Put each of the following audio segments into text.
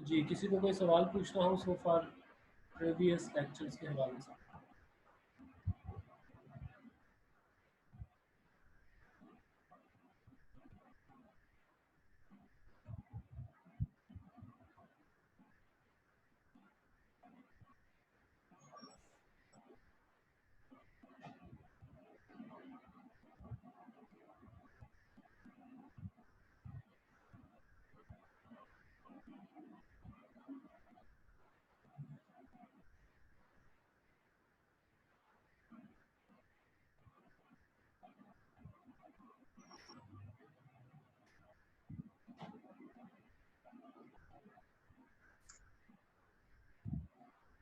जी, किसी को कोई सवाल पूछना हो सो फार प्रीवियस लेक्चर्स के हवाले से?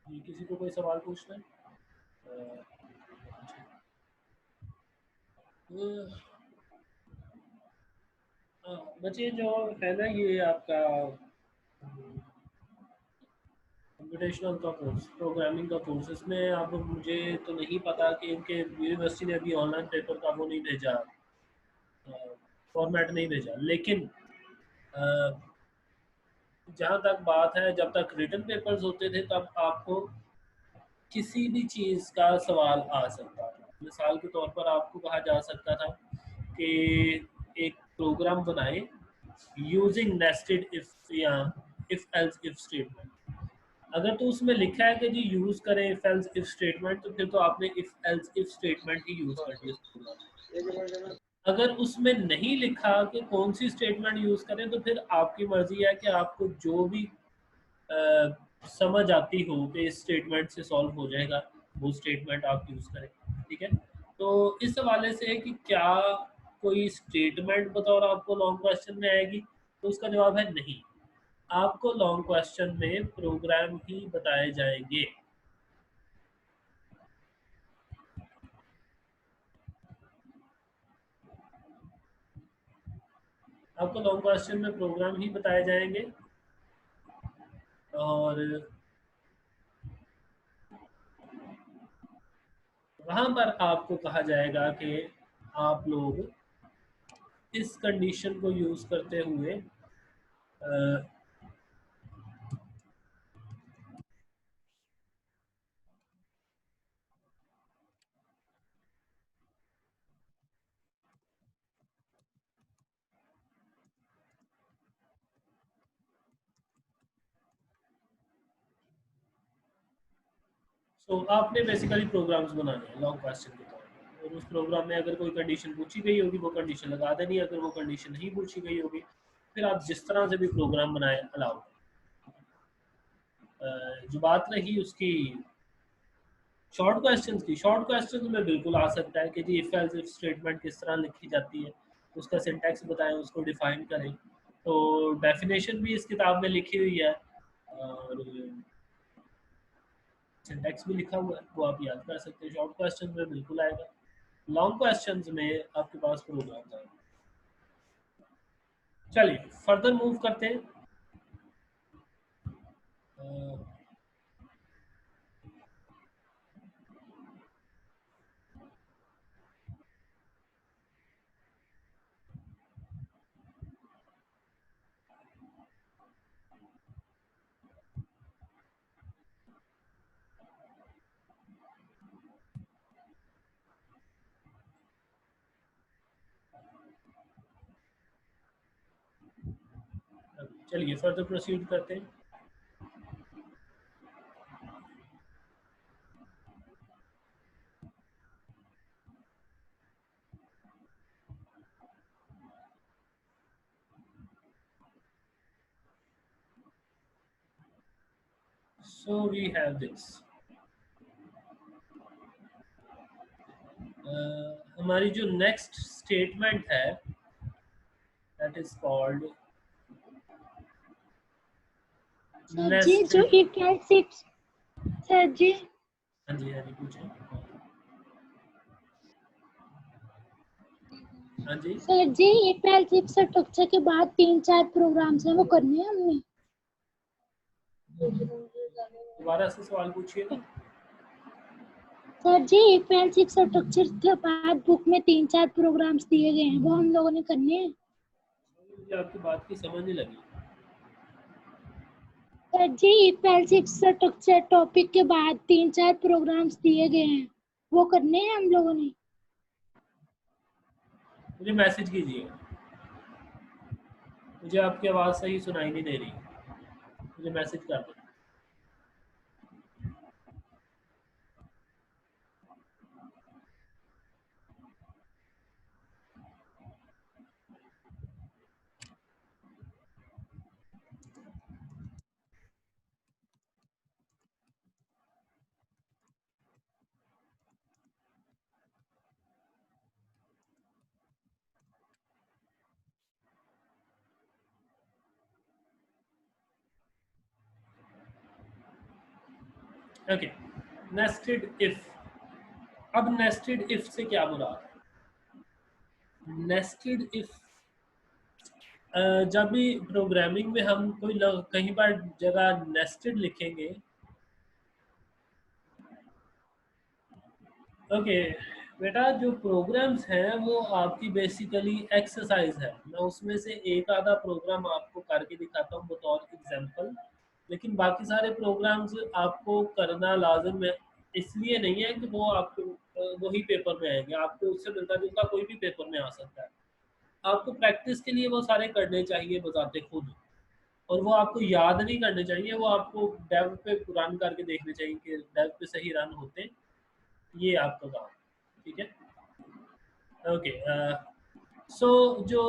जी, किसी को कोई सवाल पूछना है? बच्चे जो है ना, ये आपका कंप्यूटेशनल का कोर्स, प्रोग्रामिंग का कोर्स, इसमें अब मुझे तो नहीं पता कि इनके यूनिवर्सिटी ने अभी ऑनलाइन पेपर का वो नहीं भेजा, फॉर्मेट नहीं भेजा, लेकिन जहाँ तक बात है, जब तक रिटन पेपर्स होते थे तब आपको किसी भी चीज़ का सवाल आ सकता था। मिसाल के तौर पर आपको कहा जा सकता था कि एक प्रोग्राम बनाए यूजिंग नेस्टेड इफ या इफ एल्स इफ स्टेटमेंट। अगर तो उसमें लिखा है कि जी यूज़ करें इफ एल्स इफ स्टेटमेंट, तो फिर तो आपने if else if statement he use करनी है उस प्रोग्राम में। अगर उसमें नहीं लिखा कि कौन सी स्टेटमेंट यूज़ करें, तो फिर आपकी मर्ज़ी है कि आपको जो भी समझ आती हो कि इस स्टेटमेंट से सॉल्व हो जाएगा, वो स्टेटमेंट आप यूज़ करें। ठीक है, तो इस हवाले से है कि क्या कोई स्टेटमेंट बतौर आपको लॉन्ग क्वेश्चन में आएगी, तो उसका जवाब है नहीं। आपको लॉन्ग क्वेश्चन में प्रोग्राम ही बताए जाएंगे। आपको लॉन्ग क्वेश्चन में प्रोग्राम ही बताए जाएंगे, और वहाँ पर आपको कहा जाएगा कि आप लोग इस कंडीशन को यूज़ करते हुए आपने बेसिकली प्रोग्राम्स बनाने हैं लॉन्ग क्वेश्चन के तौर पर, और उस प्रोग्राम में अगर कोई कंडीशन पूछी गई होगी वो कंडीशन लगा देनी है, अगर वो कंडीशन नहीं पूछी गई होगी फिर आप जिस तरह से भी प्रोग्राम बनाए अलाउ। जो बात रही उसकी शॉर्ट क्वेश्चंस की, शॉर्ट क्वेश्चंस में बिल्कुल आ सकता है कि जी इफ एल्स इफ स्टेटमेंट किस तरह लिखी जाती है, उसका सिंटैक्स बताएं, उसको डिफाइन करें। तो डेफिनेशन भी इस किताब में लिखी हुई है, और सिंटैक्स भी लिखा हुआ है, वो आप याद कर सकते हैं। शॉर्ट क्वेश्चन में बिल्कुल आएगा, लॉन्ग क्वेश्चंस में आपके पास प्रोग्राम आएगा। चलिए फर्दर मूव करते हैं। चलिए फर्दर प्रोसीड करते हैं। सो वी हैव दिस, हमारी जो नेक्स्ट स्टेटमेंट है that is called sir ji जो if else if, sir ji हाँ जी, हाँ जी पूछे। हाँ जी, sir ji if else if structure के बाद 3-4 प्रोग्राम्स हैं वो करने हैं हमने। दोबारा से सवाल पूछिए ना। Sir ji if else if structure के बाद बुक में 3-4 प्रोग्राम्स दिए गए हैं, वो हम लोगों ने करने हैं। मुझे आपकी बात की समझ नहीं लगी। Sir ji if else if structure topic के बाद 3-4 प्रोग्राम्स दिए गए हैं, वो करने हैं हम लोगों ने। मुझे मैसेज कीजिए, मुझे आपकी आवाज़ सही सुनाई नहीं दे रही, मुझे मैसेज कर दो। Okay, nested if. अब नेस्टेड इफ से क्या मुराद है? नेस्टेड इफ जब भी प्रोग्रामिंग में हम कहीं पर जगह नेस्टेड लिखेंगे। ओके बेटा, जो प्रोग्राम्स हैं वो आपकी बेसिकली एक्सरसाइज है। मैं उसमें से एक आधा प्रोग्राम आपको करके दिखाता हूँ बतौर एग्जांपल, लेकिन बाकी सारे प्रोग्राम्स आपको करना लाजिम है। इसलिए नहीं है कि वो आपको वही पेपर में आएंगे, आपको उससे मिलता जुलता कोई भी पेपर में आ सकता है। आपको प्रैक्टिस के लिए वो सारे करने चाहिए बजाते खुद, और वो आपको याद नहीं करने चाहिए, वो आपको डेव पे रन करके देखने चाहिए कि डेव पे सही रन होते। ये आपका काम, ठीक है। ओके, सो जो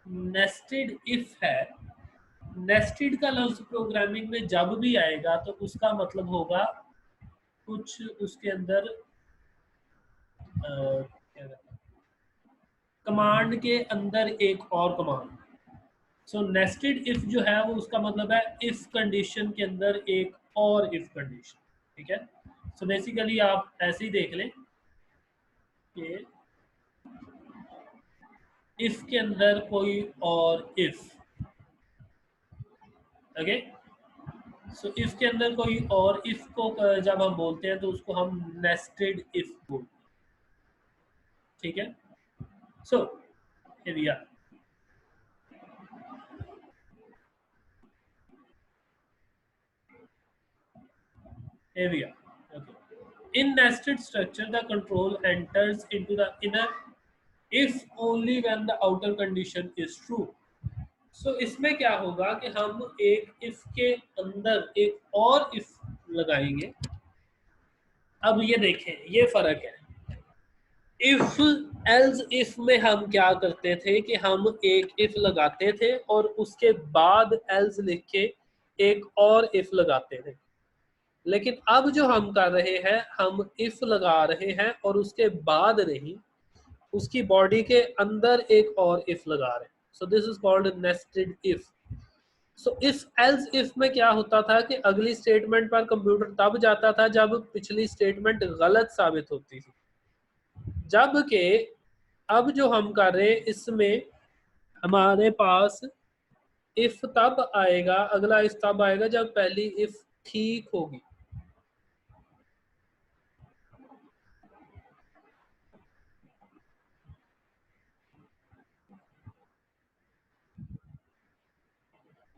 नेस्टेड इफ है, नेस्टेड का लफ्ज प्रोग्रामिंग में जब भी आएगा तो उसका मतलब होगा कुछ उसके अंदर कमांड के अंदर एक और कमांड। सो नेस्टेड इफ जो है वो उसका मतलब है इफ कंडीशन के अंदर एक और इफ कंडीशन, ठीक है। सो बेसिकली आप ऐसे ही देख लें कि इफ के अंदर कोई और इफ, ओके। सो इफ के अंदर कोई और इफ को जब हम बोलते हैं तो उसको हम नेस्टेड इफ बोलते हैं, ठीक है। So area area okay. In nested structure, the control enters into the inner if only when the outer condition is true. So इसमें क्या होगा कि हम एक if के अंदर एक और if लगाएंगे। अब ये देखें, ये फर्क है। इफ एल्स इफ में हम क्या करते थे कि हम एक इफ लगाते थे और उसके बाद एल्स लिख के एक और इफ लगाते थे। लेकिन अब जो हम कर रहे हैं, हम इफ लगा रहे हैं और उसके बाद नहीं, उसकी बॉडी के अंदर एक और इफ लगा रहे हैं। सो this is called nested if. So if else if में क्या होता था कि अगली स्टेटमेंट पर कंप्यूटर तब जाता था जब पिछली स्टेटमेंट गलत साबित होती थी। जबकि अब जो हम कर रहे हैं इसमें हमारे पास इफ तब आएगा, अगला इफ तब आएगा जब पहली इफ ठीक होगी।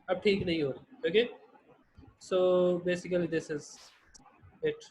अब ठीक नहीं हो रही, okay. So basically this is it.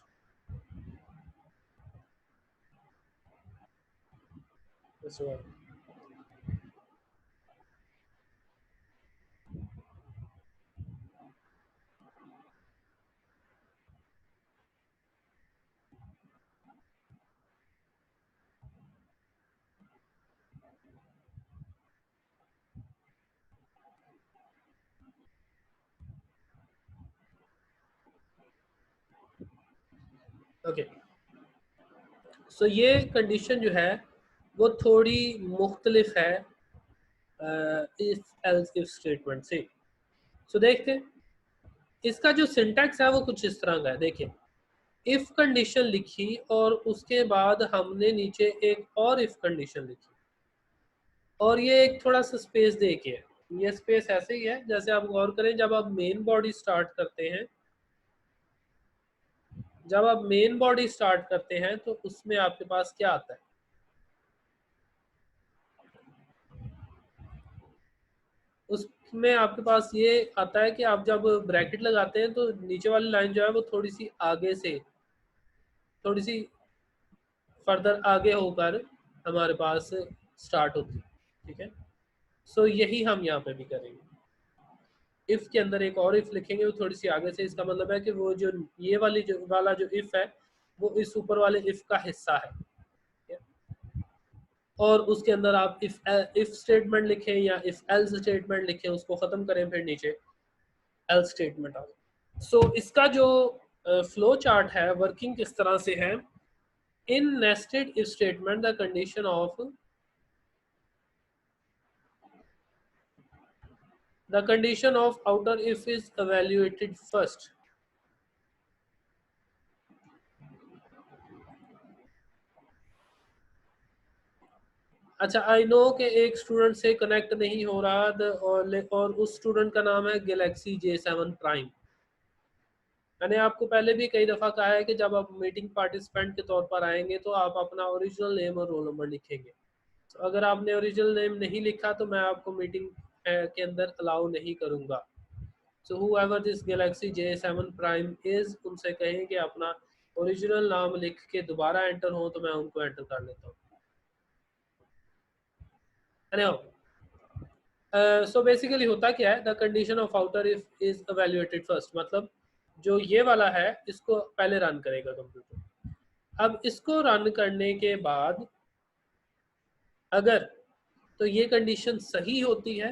Okay, so ये कंडीशन जो है वो थोड़ी मुख्तलिफ है इफ एल्स इफ स्टेटमेंट से। सो देखते हैं, इसका जो सिंटैक्स है वो कुछ इस तरह का है। देखिए, इफ कंडीशन लिखी और उसके बाद हमने नीचे एक और इफ कंडीशन लिखी, और ये एक थोड़ा सा स्पेस दे के है। ये स्पेस ऐसे ही है जैसे आप गौर करें, जब आप मेन बॉडी स्टार्ट करते हैं, जब आप मेन बॉडी स्टार्ट करते हैं तो उसमें आपके पास क्या आता है? उस इसमें आपके पास ये आता है कि आप जब ब्रैकेट लगाते हैं तो नीचे वाली लाइन जो है वो थोड़ी सी आगे से, थोड़ी सी फर्दर आगे होकर हमारे पास स्टार्ट होती है, ठीक है। सो यही हम यहाँ पे भी करेंगे। इफ के अंदर एक और इफ लिखेंगे वो थोड़ी सी आगे से, इसका मतलब है कि वो जो ये वाली जो वाला जो इफ है वो इस ऊपर वाले इफ का हिस्सा है, ठीक है? और उसके अंदर आप इफ स्टेटमेंट लिखें या इफ एल्स स्टेटमेंट लिखें, उसको खत्म करें, फिर नीचे एल्स स्टेटमेंट आ। सो इसका जो फ्लो चार्ट है वर्किंग किस तरह से है, in nested if statement the condition of the condition of outer if is evaluated first। अच्छा, आई नो कि एक स्टूडेंट से कनेक्ट नहीं हो रहा और उस स्टूडेंट का नाम है गैलेक्सी J7 प्राइम। मैंने आपको पहले भी कई दफ़ा कहा है कि जब आप मीटिंग पार्टिसिपेंट के तौर पर आएंगे तो आप अपना ओरिजिनल नेम और रोल नंबर लिखेंगे। तो अगर आपने ओरिजिनल नेम नहीं लिखा तो मैं आपको मीटिंग के अंदर अलाउ नहीं करूँगा। सो whoever this Galaxy J7 Prime is, उनसे कहें कि अपना ओरिजिनल नाम लिख के दोबारा एंटर हो तो मैं उनको एंटर कर लेता हूँ। सो बेसिकली होता क्या है, the condition of outer if is evaluated first, मतलब जो ये वाला है इसको पहले रन करेगा कंप्यूटर। अब इसको रन करने के बाद अगर तो ये कंडीशन सही होती है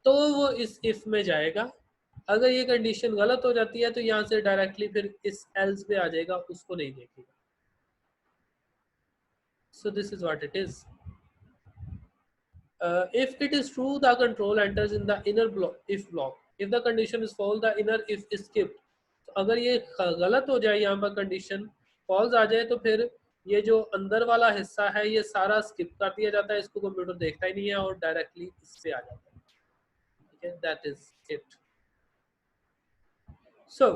तो वो इस इफ में जाएगा, अगर ये कंडीशन गलत हो जाती है तो यहाँ से डायरेक्टली फिर इस एल्स पे आ जाएगा, उसको नहीं देखेगा। सो this is what it is. If it is true, the control enters in the inner block if block. If the condition is false, the inner if is skipped. तो अगर ये गलत हो जाए, यहाँ पर कंडीशन फॉल्स आ जाए तो फिर ये जो अंदर वाला हिस्सा है ये सारा स्किप कर दिया जाता है, इसको कंप्यूटर देखता ही नहीं है और डायरेक्टली इससे आ जाता है, ठीक है। That is it. So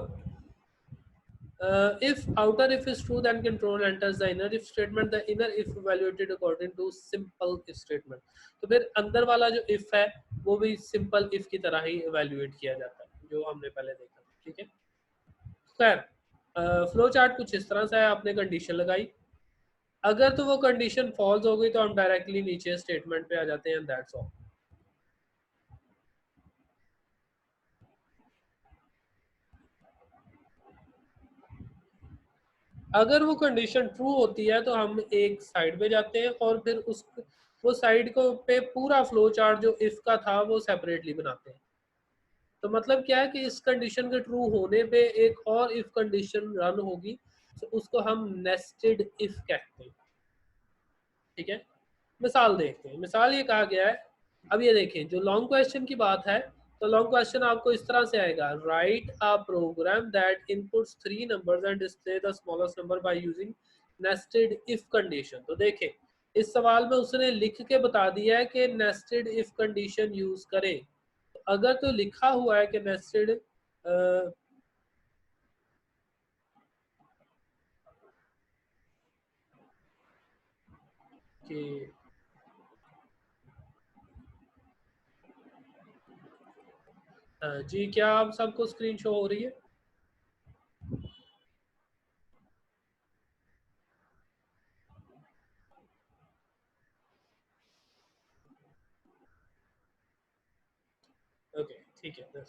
if outer if is true, then control enters the inner if statement. The inner if evaluated according to simple if statement. तो फिर अंदर वाला जो if है वो भी simple if की तरह ही evaluate किया जाता है, जो हमने पहले देखा, ठीक है। खैर फ्लो चार्ट कुछ इस तरह से है, आपने कंडीशन लगाई, अगर तो वो कंडीशन फॉल्स हो गई तो हम डायरेक्टली नीचे स्टेटमेंट पे आ जाते हैं, दैट्स ऑल। अगर वो कंडीशन ट्रू होती है तो हम एक साइड पे जाते हैं और फिर उस वो साइड को पे पूरा फ्लो चार्ट जो इफ का था वो सेपरेटली बनाते हैं। तो मतलब क्या है कि इस कंडीशन के ट्रू होने पे एक और इफ कंडीशन रन होगी, तो उसको हम नेस्टेड इफ कहते हैं, ठीक है। मिसाल देखते हैं, मिसाल ये कहा गया है, अब ये देखें जो लॉन्ग क्वेश्चन की बात है, तो लॉन्ग क्वेश्चन आपको इस तरह से आएगा, write a program that inputs 3 numbers and display the smallest number by using nested if condition. तो देखें इस सवाल में उसने लिख के बता दिया है कि नेस्टेड इफ कंडीशन यूज करें। तो अगर तो लिखा हुआ है कि नेस्टेड कि जी क्या आप सबको स्क्रीन शो हो रही है? ओके ठीक है,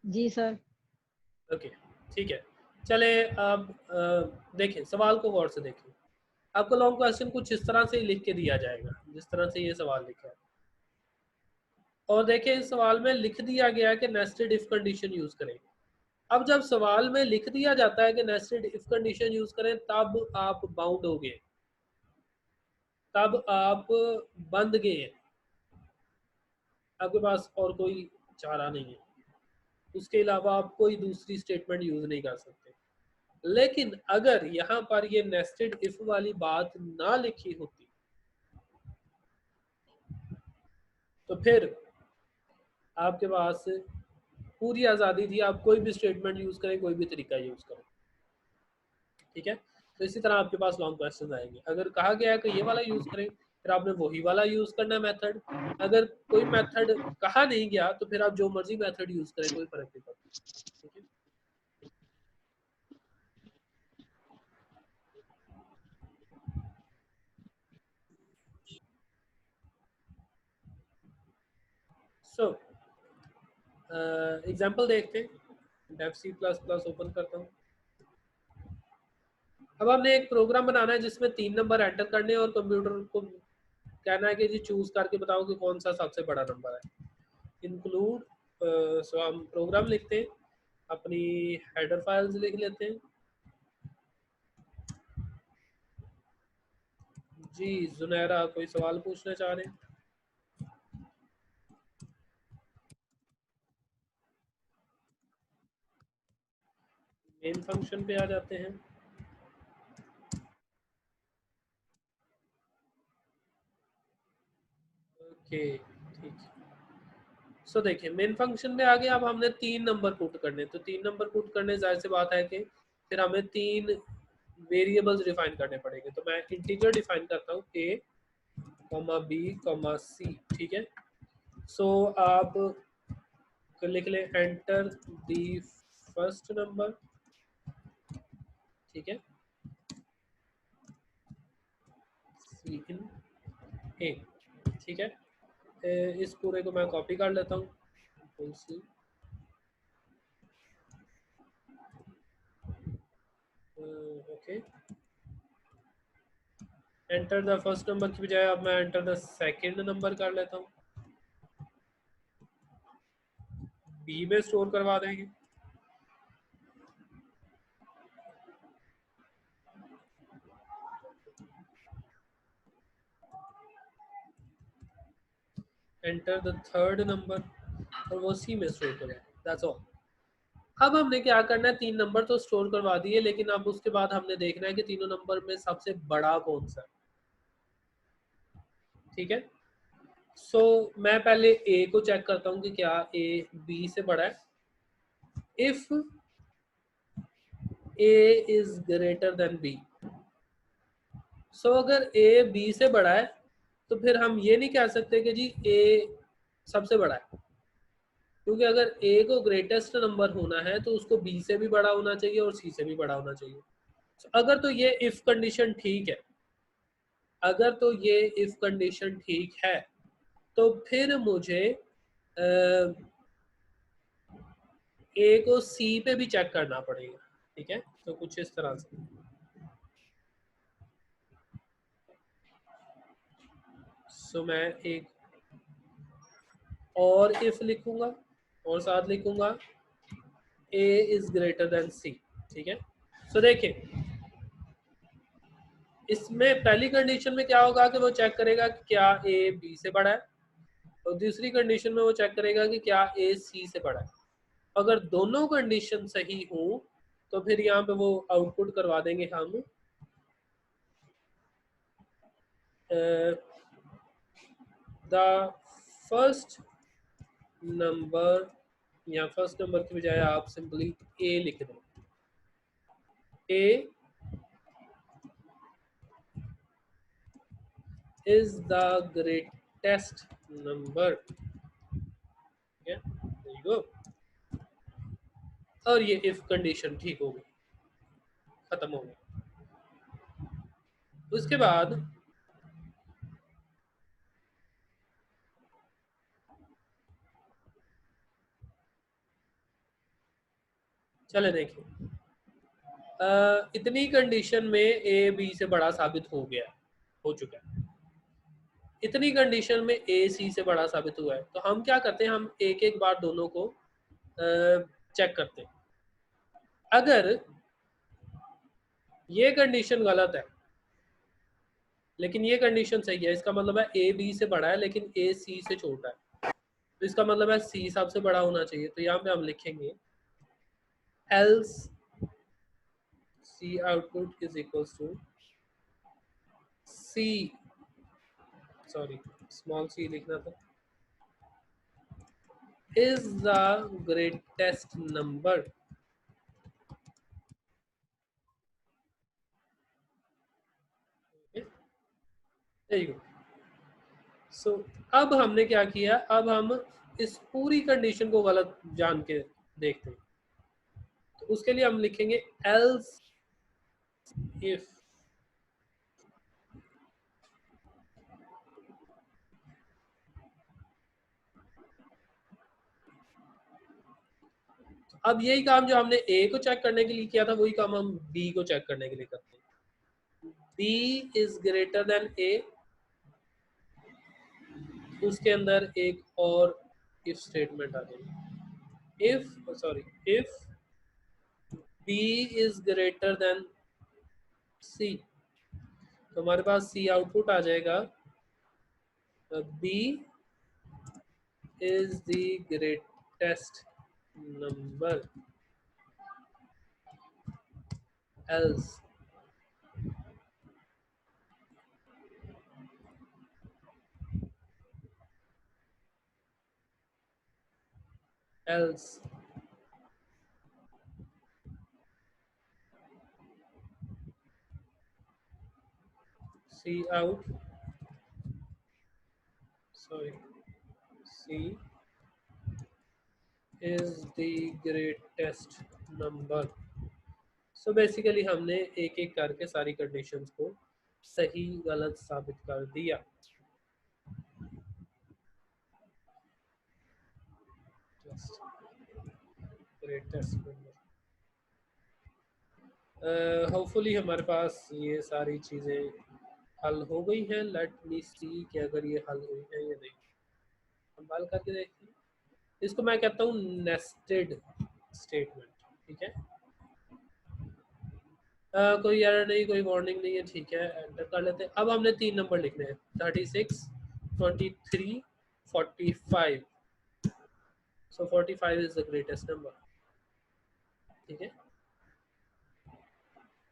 जी सर। ओके ठीक है। चले अब देखें सवाल को गौर से देखें। आपको लॉन्ग क्वेश्चन कुछ इस तरह से लिख के दिया जाएगा जिस तरह से ये सवाल लिखा है, और देखें इस सवाल में लिख दिया गया है कि नेस्टेड इफ कंडीशन यूज करें। अब जब सवाल में लिख दिया जाता है कि नेस्टेड इफ कंडीशन यूज करें तब आप बाउंड हो गए, तब आप बंद गए हैं, आपके पास और कोई चारा नहीं है, उसके अलावा आप कोई दूसरी स्टेटमेंट यूज नहीं कर सकते। लेकिन अगर यहाँ पर ये नेस्टेड इफ वाली बात ना लिखी होती तो फिर आपके पास पूरी आज़ादी थी, आप कोई भी स्टेटमेंट यूज करें, कोई भी तरीका यूज करें, ठीक है। तो इसी तरह आपके पास लॉन्ग क्वेश्चन आएंगे, अगर कहा गया है कि ये वाला यूज करें फिर आपने वही वाला यूज करना है मेथड। अगर कोई मेथड कहा नहीं गया तो फिर आप जो मर्जी मेथड यूज करें, कोई फर्क नहीं पड़ता। ठीक है, सो एग्जांपल देखते हैं। Dev C plus plus open करता हूँ। अब हमने एक प्रोग्राम बनाना है जिसमें 3 नंबर एंटर करने हैं और कंप्यूटर को कहना है कि जी चूज करके बताओ कि कौन सा सबसे बड़ा नंबर है। इंक्लूड, सो हम प्रोग्राम लिखते हैं, अपनी हेडर फाइल्स लिख लेते हैं। जी जुनैरा कोई सवाल पूछना चाह रहे हैं? मेन फंक्शन पे आ जाते हैं। ओके ठीक है। सो देखिए मेन फंक्शन में आ गया। अब हमने 3 नंबर पुट करने, तो 3 नंबर पुट करने जाहिर सी बात है कि फिर हमें 3 वेरिएबल्स डिफाइन करने पड़ेंगे। तो मैं इंटीजर डिफाइन करता हूँ a, b, c। ठीक है, सो आप लिख लें एंटर द फर्स्ट नंबर। ठीक है, सी इन ए। ठीक है, इस पूरे को मैं कॉपी कर लेता हूँ। Okay, enter the first number की बजाय अब मैं एंटर द सेकंड नंबर कर लेता हूँ। बी में स्टोर करवा देंगे। एंटर द थर्ड नंबर और वो सी में स्टोर करें। That's all. अब हमने क्या करना है, 3 नंबर तो स्टोर करवा दिए, लेकिन अब उसके बाद हमने देखना है कि तीनों नंबर में सबसे बड़ा कौन सा है। ठीक है, सो मैं पहले ए को चेक करता हूँ कि क्या ए बी से बड़ा है। If A is greater than B, so अगर ए बी से बड़ा है तो फिर हम ये नहीं कह सकते कि जी ए सबसे बड़ा है, क्योंकि अगर ए को ग्रेटेस्ट नंबर होना है तो उसको बी से भी बड़ा होना चाहिए और सी से भी बड़ा होना चाहिए। So, अगर तो ये इफ कंडीशन ठीक है, अगर तो ये इफ कंडीशन ठीक है तो फिर मुझे ए को सी पे भी चेक करना पड़ेगा। ठीक है, तो कुछ इस तरह से। सो मैं एक और इफ लिखूंगा और साथ लिखूंगा ए इज ग्रेटर देन सी। ठीक है, सो देखिए इसमें पहली कंडीशन में क्या होगा कि वो चेक करेगा कि क्या ए बी से बड़ा है, और दूसरी कंडीशन में वो चेक करेगा कि क्या ए सी से बड़ा है। अगर दोनों कंडीशन सही हो तो फिर यहाँ पे वो आउटपुट करवा देंगे हम द फर्स्ट नंबर, या फर्स्ट नंबर की बजाय आप सिंपली ए लिख दें। ए इज द ग्रेटेस्ट नंबर। ठीक है, there you go। और ये इफ कंडीशन ठीक हो गई, खत्म हो गई। उसके बाद चले देखिए, इतनी कंडीशन में ए बी से बड़ा साबित हो गया, हो चुका है। इतनी कंडीशन में ए सी से बड़ा साबित हुआ है, तो हम क्या करते हैं, हम एक एक बार दोनों को चेक करते हैं। अगर ये कंडीशन गलत है लेकिन ये कंडीशन सही है, इसका मतलब है ए बी से बड़ा है लेकिन ए सी से छोटा है, तो इसका मतलब है सी सबसे बड़ा होना चाहिए। तो यहाँ पे हम लिखेंगे else C output is equal to C, sorry small C लिखना था, is the greatest number। there you go। सो अब हमने क्या किया, अब हम इस पूरी कंडीशन को गलत जान के देखते हैं। तो उसके लिए हम लिखेंगे एल्स इफ अब यही काम जो हमने ए को चेक करने के लिए किया था वही काम हम बी को चेक करने के लिए करते हैं। B is greater than A, उसके अंदर एक और इफ स्टेटमेंट आ जाएगी। If B is greater than C, तो हमारे पास सी आउटपुट आ जाएगा B is the greatest number else else C out C is the greatest number। So basically हमने एक एक करके सारी कंडीशंस को सही गलत साबित कर दिया। ग्रेटेस्ट नंबर, होपफुली हमारे पास ये सारी चीज़ें हल हो गई हैं। लेट मी सी कि अगर ये हल हुई है या नहीं, हम हल करके देखते हैं। इसको मैं कहता हूँ नेस्टेड स्टेटमेंट, ठीक है। कोई एरर नहीं, कोई वार्निंग नहीं है, ठीक है, एंटर कर लेते हैं। अब हमने 3 नंबर लिखने हैं, 36, 23, 45। सो 45 इज द ग्रेटेस्ट नंबर, ठीक है।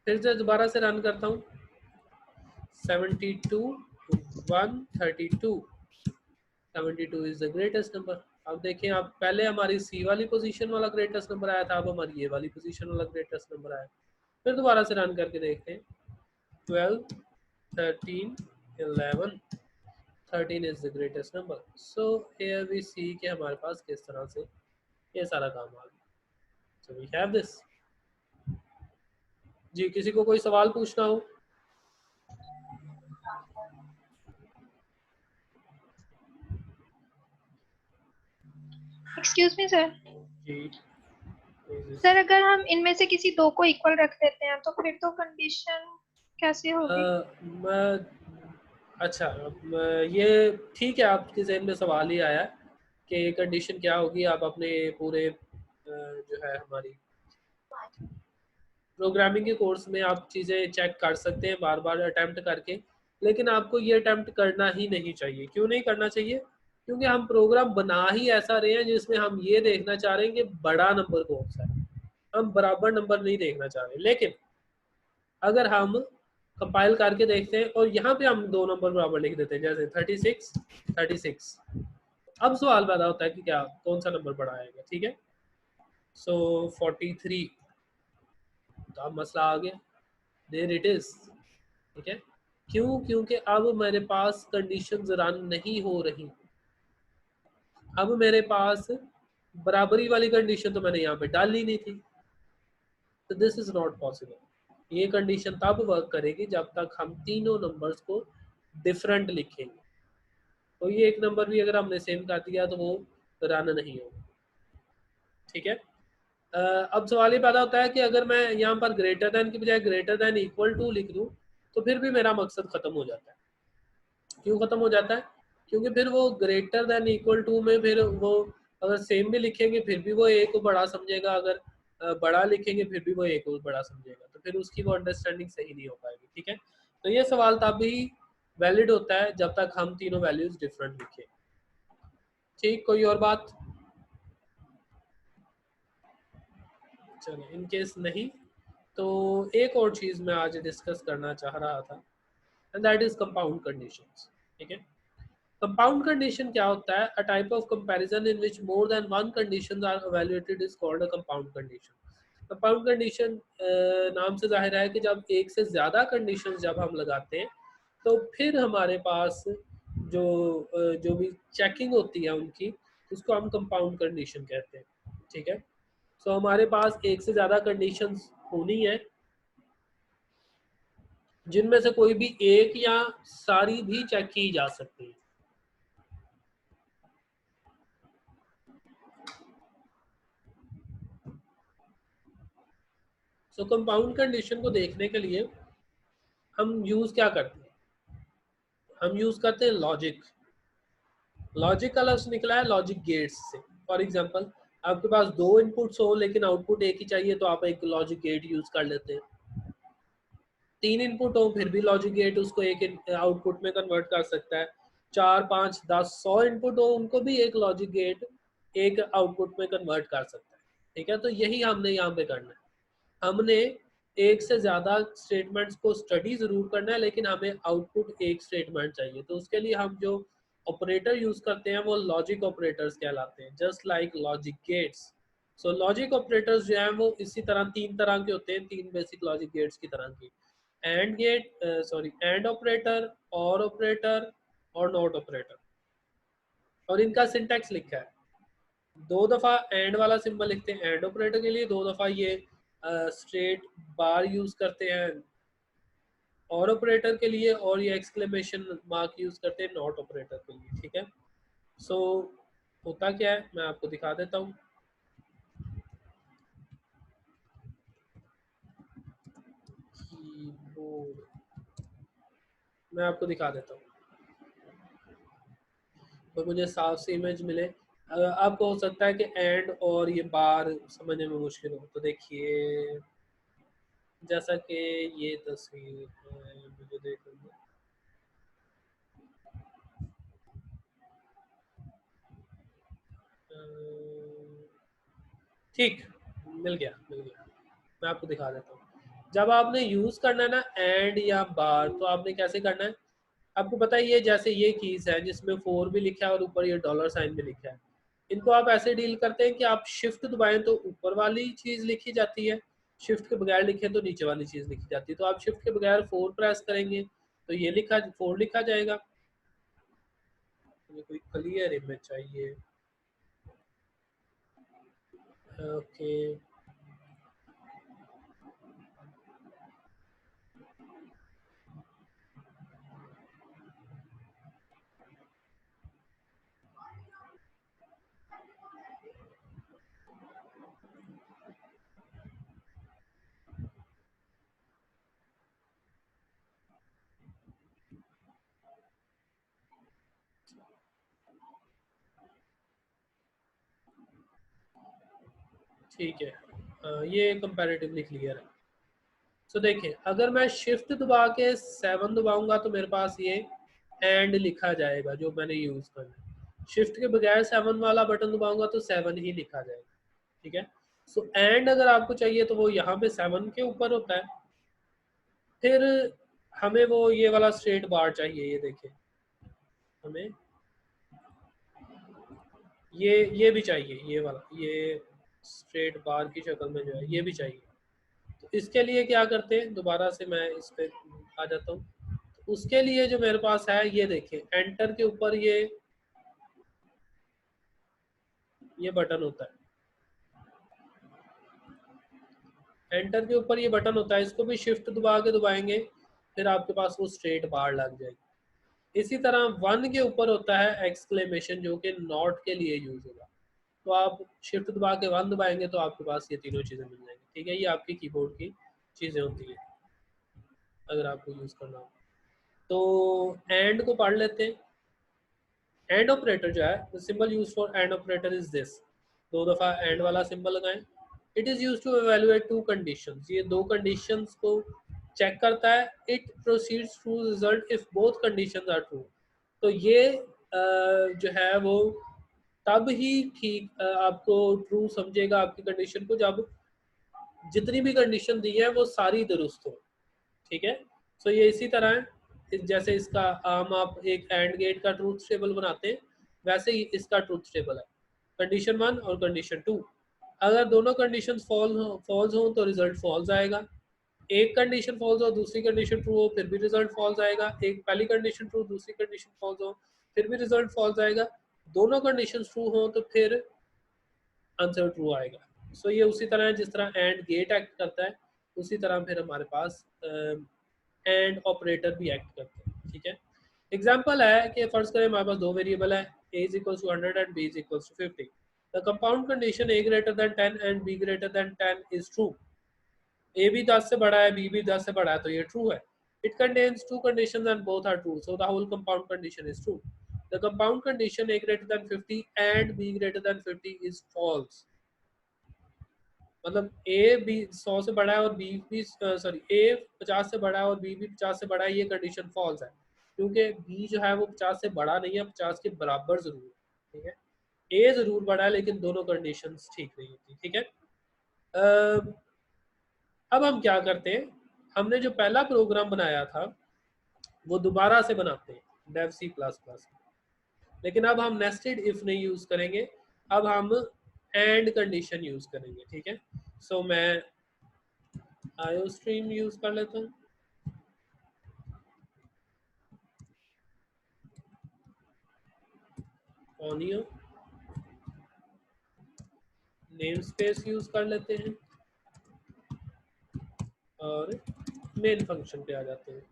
फिर से दोबारा से रन करता हूँ, 72, 132, 72 इज द ग्रेटेस्ट नंबर। अब देखें, आप पहले हमारी सी वाली पोजीशन वाला ग्रेटेस्ट नंबर आया था, अब हमारी ये वाली पोजीशन वाला ग्रेटेस्ट नंबर आया। फिर दोबारा से रन करके देखते हैं, 12, 13, 11, 13 is the greatest number। So here we see कि हमारे पास किस तरह से ये सारा काम आ गया। So we have this। जी, किसी को कोई सवाल पूछना हो? Excuse me sir. जी सर, अगर हम इनमें से किसी दो को इक्वल रख देते हैं तो फिर तो कंडीशन कैसे होगी? अच्छा, ये ठीक है, आपके जहन में सवाल ही आया कि कंडीशन क्या होगी। आप अपने पूरे जो है हमारी प्रोग्रामिंग के कोर्स में आप चीज़ें चेक कर सकते हैं बार बार अटेम्प्ट करके, लेकिन आपको ये अटेम्प्ट करना ही नहीं चाहिए। क्यों नहीं करना चाहिए? क्योंकि हम प्रोग्राम बना ही ऐसा रहे हैं जिसमें हम ये देखना चाह रहे हैं कि बड़ा नंबर कौन सा है, हम बराबर नंबर नहीं देखना चाह रहे। लेकिन अगर हम कंपाइल करके देखते हैं और यहाँ पे हम 2 नंबर बराबर लिख देते हैं, जैसे 36, 36, अब सवाल पैदा होता है कि क्या कौन सा नंबर बड़ा आएगा, ठीक है। सो 43, तो अब मसला आ गया, देयर इट इज, ठीक है। क्यों? क्योंकि अब मेरे पास कंडीशंस रन नहीं हो रही। अब मेरे पास बराबरी वाली कंडीशन तो मैंने यहाँ पे डाली नहीं थी, तो दिस इज नॉट पॉसिबल। ये कंडीशन तब वर्क करेगी जब तक हम तीनों नंबर्स को डिफरेंट लिखेंगे। तो ये एक नंबर भी अगर हमने सेम कर दिया तो वो रन नहीं होगा, ठीक है। अब सवाल ये पैदा होता है कि अगर मैं यहाँ पर ग्रेटर देन की बजाय ग्रेटर देन इक्वल टू लिख दूँ तो फिर भी मेरा मकसद खत्म हो जाता है। क्यों खत्म हो जाता है? क्योंकि फिर वो ग्रेटर देन इक्वल टू में फिर वो अगर सेम भी लिखेंगे फिर भी वो ए को बड़ा समझेगा, अगर बड़ा लिखेंगे फिर भी वो ए को बड़ा समझेगा, तो फिर उसकी वो अंडरस्टैंडिंग सही नहीं हो पाएगी, ठीक है। तो ये सवाल तब भी वैलिड होता है जब तक हम तीनों वैल्यूज डिफरेंट लिखें, ठीक। कोई और बात? चलो, इन केस नहीं तो एक और चीज़ मैं आज डिस्कस करना चाह रहा था, and that is compound conditions, ठीक है। कंपाउंड कंडीशन क्या होता है? A type of comparison in which more than one conditions are evaluated is called a compound condition. Compound condition नाम से जाहिर है कि जब एक से ज़्यादा कंडीशंस जब हम लगाते हैं तो फिर हमारे पास जो भी चेकिंग होती है उनकी, उसको हम कंपाउंड कंडीशन कहते हैं। ठीक है, सो हमारे पास एक से ज़्यादा कंडीशंस होनी है, जिनमें से कोई भी एक या सारी भी चेक की जा सकती है। सो कंपाउंड कंडीशन को देखने के लिए हम यूज क्या करते हैं, हम यूज करते हैं लॉजिक। लॉजिक का लफ्ज निकला है लॉजिक गेट्स से। फॉर एग्जांपल, आपके पास दो इनपुट्स हो लेकिन आउटपुट एक ही चाहिए, तो आप एक लॉजिक गेट यूज कर लेते हैं। तीन इनपुट हो फिर भी लॉजिक गेट उसको एक आउटपुट में कन्वर्ट कर सकता है। 4, 5, 10, 100 इनपुट हो, उनको भी एक लॉजिक गेट एक आउटपुट में कन्वर्ट कर सकता है। ठीक है, तो यही हमने यहाँ पे करना है। हमने एक से ज्यादा स्टेटमेंट्स को स्टडी जरूर करना है, लेकिन हमें आउटपुट एक स्टेटमेंट चाहिए। तो उसके लिए हम जो ऑपरेटर यूज करते हैं वो लॉजिक ऑपरेटर्स कहलाते हैं, जस्ट लाइक लॉजिक गेट्स। सो लॉजिक ऑपरेटर्स जो हैं वो इसी तरह तीन तरह के होते हैं, तीन बेसिक लॉजिक गेट्स की तरह की। And gate, sorry, and operator, or operator, और नॉट ऑपरेटर। और इनका सिंटैक्स लिखा है, दो दफा एंड वाला सिंबल लिखते हैं एंड ऑपरेटर के लिए, दो दफा ये स्ट्रेट बार यूज करते हैं और ऑपरेटर के लिए, और ये एक्सक्लेमेशन मार्क यूज करते हैं नॉट ऑपरेटर के लिए। ठीक है, सो होता क्या है मैं आपको दिखा देता हूँ। कीबोर्ड मैं आपको दिखा देता हूँ तो मुझे साफ सी इमेज मिले। आपको हो सकता है कि एंड और ये बार समझने में मुश्किल हो, तो देखिए जैसा कि ये तस्वीर है, मुझे देखूंगा। ठीक, मिल गया मिल गया। मैं आपको दिखा देता हूँ। जब आपने यूज करना है ना एंड या बार, तो आपने कैसे करना है, आपको पता है ये जैसे ये कीज है जिसमें 4 भी लिखा है और ऊपर ये डॉलर साइन भी लिखा है, इनको आप ऐसे डील करते हैं कि आप शिफ्ट दबाएं तो ऊपर वाली चीज लिखी जाती है, शिफ्ट के बगैर लिखे तो नीचे वाली चीज लिखी जाती है। तो आप शिफ्ट के बगैर 4 प्रेस करेंगे तो ये लिखा 4 लिखा जाएगा। मुझे कोई क्लियर इमेज चाहिए। ओके, ठीक है, ये कंपैरेटिवली क्लियर है। सो देखिए, अगर मैं शिफ्ट दबा के 7 दबाऊंगा तो मेरे पास ये एंड लिखा जाएगा जो मैंने यूज करना है। शिफ्ट के बगैर 7 वाला बटन दबाऊंगा तो 7 ही लिखा जाएगा। ठीक है, सो एंड अगर आपको चाहिए तो वो यहाँ पे 7 के ऊपर होता है। फिर हमें वो ये वाला स्ट्रेट बार चाहिए, ये देखिए हमें ये भी चाहिए, ये वाला ये स्ट्रेट बार की शक्ल में जो है ये भी चाहिए। तो इसके लिए क्या करते हैं, दोबारा से मैं इस पे आ जाता हूँ। तो उसके लिए जो मेरे पास है ये देखिए, एंटर के ऊपर ये बटन होता है, एंटर के ऊपर ये बटन होता है, इसको भी शिफ्ट दबा के दबाएंगे फिर आपके पास वो स्ट्रेट बार लग जाएगी। इसी तरह 1 के ऊपर होता है एक्सक्लेमेशन जो कि नॉट के लिए यूज होगा, तो आप शिफ्ट दबा के 1 दबाएंगे तो आपके पास ये तीनों चीजें मिल जाएंगी। ठीक है, ये आपकी कीबोर्ड की चीजें होती है अगर आपको यूज करना हो। तो एंड को पढ़ लेते हैं। एंड ऑपरेटर जो है, the symbol use for and operator is this. दो दफा एंड वाला सिंबल लगाएं। It is use to evaluate 2 conditions, ये 2 कंडीशंस को चेक करता है। It proceeds to result if both conditions are true. तो ये जो है वो तब ही ठीक आपको ट्रू समझेगा आपकी कंडीशन को, जब जितनी भी कंडीशन दी है वो सारी दुरुस्त हो। ठीक है, सो ये इसी तरह है जैसे इसका आम आप एक एंड गेट का ट्रूथ टेबल बनाते हैं, वैसे ही इसका ट्रूथ टेबल है। कंडीशन 1 और कंडीशन 2, अगर दोनों कंडीशन फॉल्स हो तो रिजल्ट फॉल्स आएगा। एक कंडीशन फॉल्स हो दूसरी कंडीशन ट्रू हो फिर भी रिजल्ट फॉल्स आएगा, एक पहली कंडीशन ट्रू दूसरी कंडीशन फॉल्स हो फिर भी रिजल्ट फॉल्स आएगा, दोनों कंडीशन ट्रू हो तो फिर आंसर ट्रू आएगा। सो ये उसी तरह है जिस तरह एंड गेट एक्ट करता है, उसी तरह फिर हमारे पास एंड ऑपरेटर भी एक्ट करता है। ठीक है, एग्जांपल है कि फर्ज करें हमारे पास दो वेरिएबल है, a is equals to 100 and b is equals to 50. The compound condition a greater than 10 and b greater than 10 is true. a भी 10 से बड़ा है b भी 10 से बड़ा है तो ये ट्रू है। It contains two conditions and both are true, so the whole compound condition is true. The compound condition a greater than 50 and b greater than 50 is false. मतलब a भी 100 से बड़ा है और b भी सॉरी a 50 से बड़ा है और b भी 50 से बड़ा है, ये कंडीशन फॉल्स है क्योंकि b जो है वो 50 से बड़ा नहीं है, 50 के बराबर जरूर है। ठीक है, a जरूर बड़ा है लेकिन दोनों कंडीशंस ठीक नहीं होती। ठीक है, अब हम क्या करते हैं, हमने जो पहला प्रोग्राम बनाया था वो दोबारा से बनाते हैं डेव C++, लेकिन अब हम नेस्टेड इफ नहीं यूज करेंगे, अब हम एंड कंडीशन यूज करेंगे। ठीक है, सो मैं आयोस्ट्रीम यूज कर लेता हूँ, ऑनियो नेम स्पेस यूज कर लेते हैं और मेन फंक्शन पे आ जाते हैं।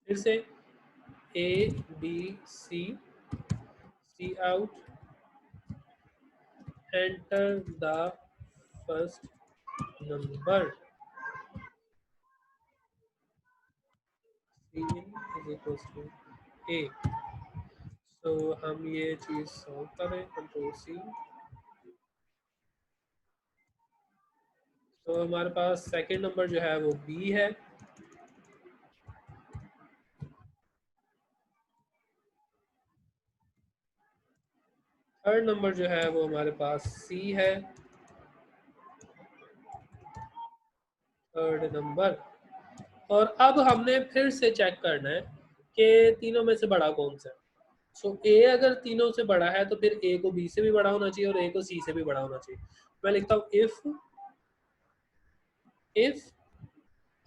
फिर से a b c out, enter the first number, c in is equals to a। तो हम ये चीज सॉल्व करें, कंट्रोल C। तो हमारे पास सेकंड नंबर जो है वो B है, थर्ड नंबर जो है वो हमारे पास C है, थर्ड नंबर। और अब हमने फिर से चेक करना है कि तीनों में से बड़ा कौन सा है। सो A अगर तीनों से बड़ा है तो फिर A को B से भी बड़ा होना चाहिए और A को C से भी बड़ा होना चाहिए। मैं लिखता हूँ इफ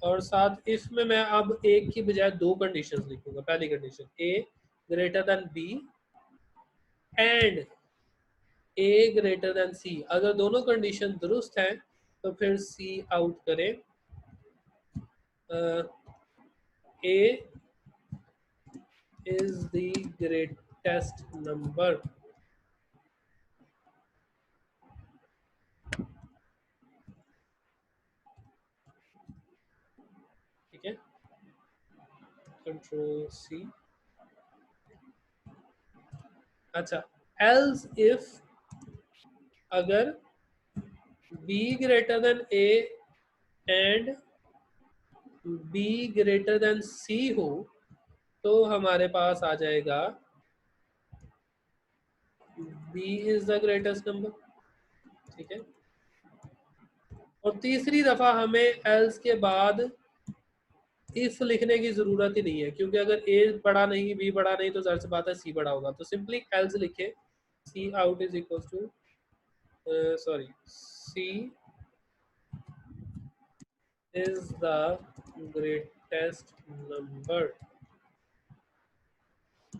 और साथ इफ में मैं अब एक की बजाय दो कंडीशंस लिखूंगा। पहली condition A greater than B and A greater than C। अगर दोनों कंडीशन दुरुस्त हैं तो फिर C आउट करें, A is the greatest number। ठीक है, कंट्रोल C। अच्छा, else if अगर B greater than A and B greater than C हो तो हमारे पास आ जाएगा B is the greatest number. ठीक है, और तीसरी दफा हमें एल्स के बाद इफ लिखने की जरूरत ही नहीं है क्योंकि अगर A बड़ा नहीं B बड़ा नहीं तो जाहिर सी बात है C बड़ा होगा। तो सिंपली एल्स लिखे, C out is equal to sorry C is the greatest number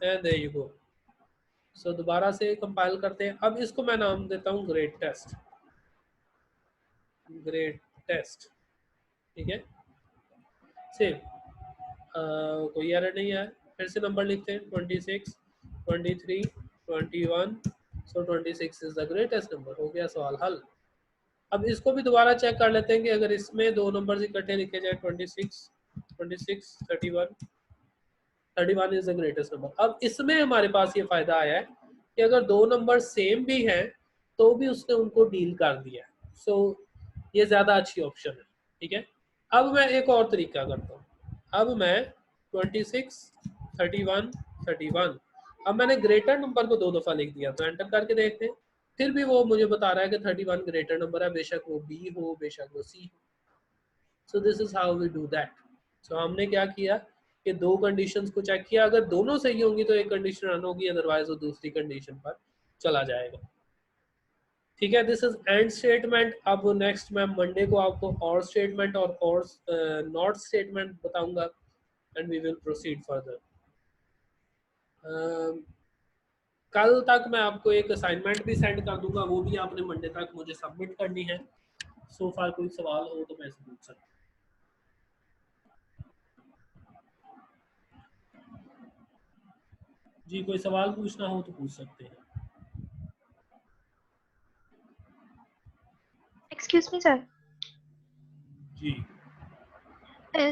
and there you go। So दोबारा से कंपाइल करते हैं। अब इसको मैं नाम देता हूँ ग्रेटेस्ट। ठीक है, सेव, कोई एरर नहीं है। फिर से नंबर लिखते हैं 26 23 21। सो 26 इज द ग्रेटेस्ट नंबर। हो गया सवाल हल। अब इसको भी दोबारा चेक कर लेते हैं कि अगर इसमें दो नंबर इकट्ठे लिखे जाए 26 31 इज द ग्रेटेस्ट नंबर। अब इसमें हमारे पास ये फायदा आया है कि अगर दो नंबर सेम भी हैं तो भी उसने उनको डील कर दिया है। सो ये ज्यादा अच्छी ऑप्शन है। ठीक है, अब मैं एक और तरीका करता हूँ। अब मैं 26 31 31, अब मैंने ग्रेटर नंबर को दो दफा लिख दिया तो एंटर करके देखते हैं, फिर भी वो मुझे बता रहा है कि 31 ग्रेटर नंबर है, बेशक वो B हो बेशक वो C हो। So this is how we do that. सो हमने क्या किया कि दो कंडीशंस को चेक किया, अगर दोनों सही होंगी तो एक कंडीशन रन होगी, अदरवाइज वो दूसरी कंडीशन पर चला जाएगा। ठीक है, दिस इज एंड स्टेटमेंट। अब नेक्स्ट मैं मंडे को आपको और स्टेटमेंट और नॉट स्टेटमेंट बताऊंगा and we will proceed further. कल तक मैं आपको एक असाइनमेंट भी सेंड कर दूंगा, वो भी आपने मंडे तक मुझे सबमिट करनी है। सो फार कोई सवाल हो तो मैं पूछ सकता हूँ। जी कोई सवाल पूछना हो तो पूछ सकते हैं। Excuse me sir. जी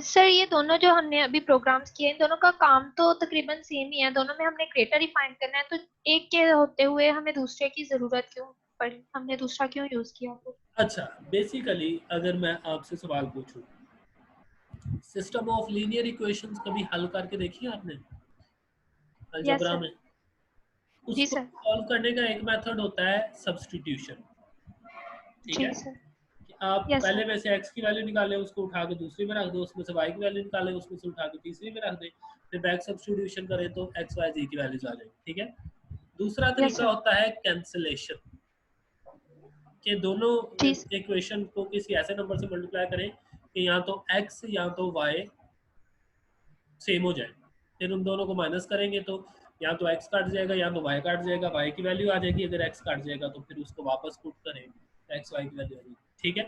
सर ये दोनों जो हमने अभी प्रोग्राम्स किए हैं, दोनों का काम तो तकरीबन सेम ही है, दोनों में हमने क्रिएटर ही फाइंड करना है, तो एक के होते हुए हमें दूसरे की जरूरत क्यों पड़ी, हमने दूसरा क्यों यूज किया वो? अच्छा, बेसिकली अगर मैं आपसे सवाल पूछूं, सिस्टम ऑफ लीनियर इक्वेशंस कभी हल करके देखी है आपने यस अलजेब्रा सर। में? जी उसको सर। सॉल्व करने का एक मेथड होता है सब्स्टिट्यूशन। ठीक है, जी सर। कि आप यस पहले सर। में से x की वैल्यू निकालें, उसको उठा के दूसरी में रख दो, उसमें से y की वैल्यू निकालें, उसमें से उठा के तीसरी में रख दें, फिर बैक सब्स्टिट्यूशन करें तो x y z की वैल्यूज आ जाएगी। ठीक है, दूसरा यस तरीका सर। होता है कैंसिलेशन, कि दोनों जी इक्वेशन को किसी ऐसे नंबर से मल्टीप्लाई करें कि या तो x या तो y सेम हो जाए, फिर उन दोनों को माइनस करेंगे तो या तो x काट जाएगा या तो y काट जाएगा, y की वैल्यू आ जाएगी, अगर x काट जाएगा तो फिर उसको वापस पुट करें, x y की वैल्यू आ जाएगी। ठीक है,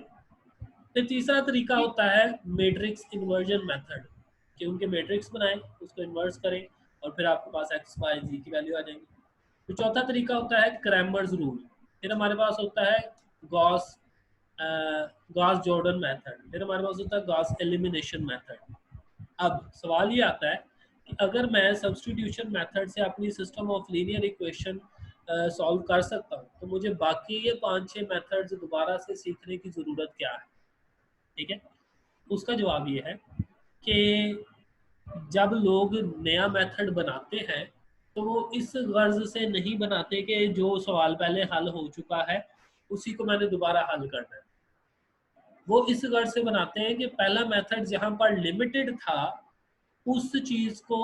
फिर तीसरा तरीका जी। होता है मैट्रिक्स इन्वर्जन मेथड, कि उनके मैट्रिक्स बनाएं, उसको इन्वर्स करें और फिर आपके पास x y z की वैल्यू आ जाएगी। फिर चौथा तरीका होता है क्रैमर्स रूल। फिर हमारे पास होता है गॉस गॉस जॉर्डन मेथड। फिर हमारे पास होता है गॉस एलिमिनेशन मेथड। अब सवाल ये आता है कि अगर मैं सब्स्टिट्यूशन मेथड से अपनी system of linear equation solve कर सकता हूँ, तो मुझे बाकी ये 5-6 मेथड्स दोबारा से सीखने की ज़रूरत क्या है? ठीक है, उसका जवाब ये है कि जब लोग नया मेथड बनाते हैं तो वो इस गर्ज से नहीं बनाते कि जो सवाल पहले हल हो चुका है उसी को मैंने दोबारा हल करना है। वो इस गर्ज से बनाते हैं कि पहला मेथड जहाँ पर लिमिटेड था उस चीज़ को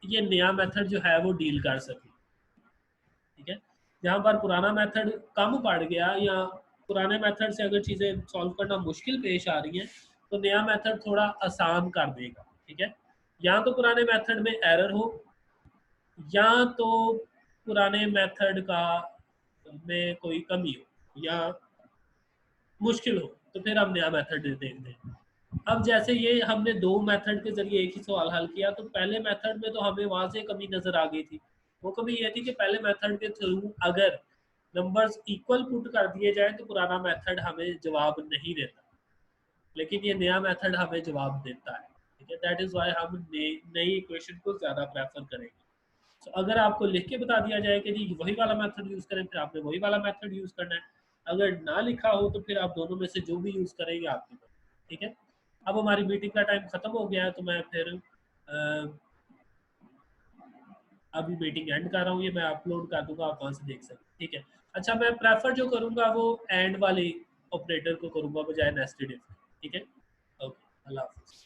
ये नया मेथड जो है वो डील कर सके। ठीक है, जहाँ पर पुराना मेथड कम पड़ गया या पुराने मेथड से अगर चीज़ें सॉल्व करना मुश्किल पेश आ रही हैं तो नया मेथड थोड़ा आसान कर देगा। ठीक है, या तो पुराने मेथड में एरर हो या तो पुराने मेथड का में कोई कमी हो या मुश्किल हो, तो फिर हम नया मेथड देखते हैं। अब जैसे ये हमने 2 मेथड के जरिए एक ही सवाल हल किया, तो पहले मेथड में तो हमें वहाँ से कमी नज़र आ गई थी। वो कमी ये थी कि पहले मेथड के थ्रू अगर नंबर्स इक्वल पुट कर दिए जाए तो पुराना मेथड हमें जवाब नहीं देता, लेकिन ये नया मेथड हमें जवाब देता है। ठीक है, दैट इज़ वाई हम नई इक्वेशन को ज़्यादा प्रेफर करेंगे। तो अगर आपको लिख के बता दिया जाए कि जी वही वाला मेथड यूज़ करें, फिर आपने वही वाला मेथड यूज़ करना है। अगर ना लिखा हो तो फिर आप दोनों में से जो भी यूज़ करेंगे आपकी मर्जी। ठीक है, अब हमारी मीटिंग का टाइम ख़त्म हो गया है तो मैं फिर अभी मीटिंग एंड कर रहा हूँ, ये मैं अपलोड कर दूंगा, आप वहाँ से देख सकते हैं। ठीक है, अच्छा मैं प्रेफर जो करूँगा वो एंड वाली ऑपरेटर को करूँगा बजाय नेस्टेड इफ। ठीक है, ओके, अल्लाह हाफिज़।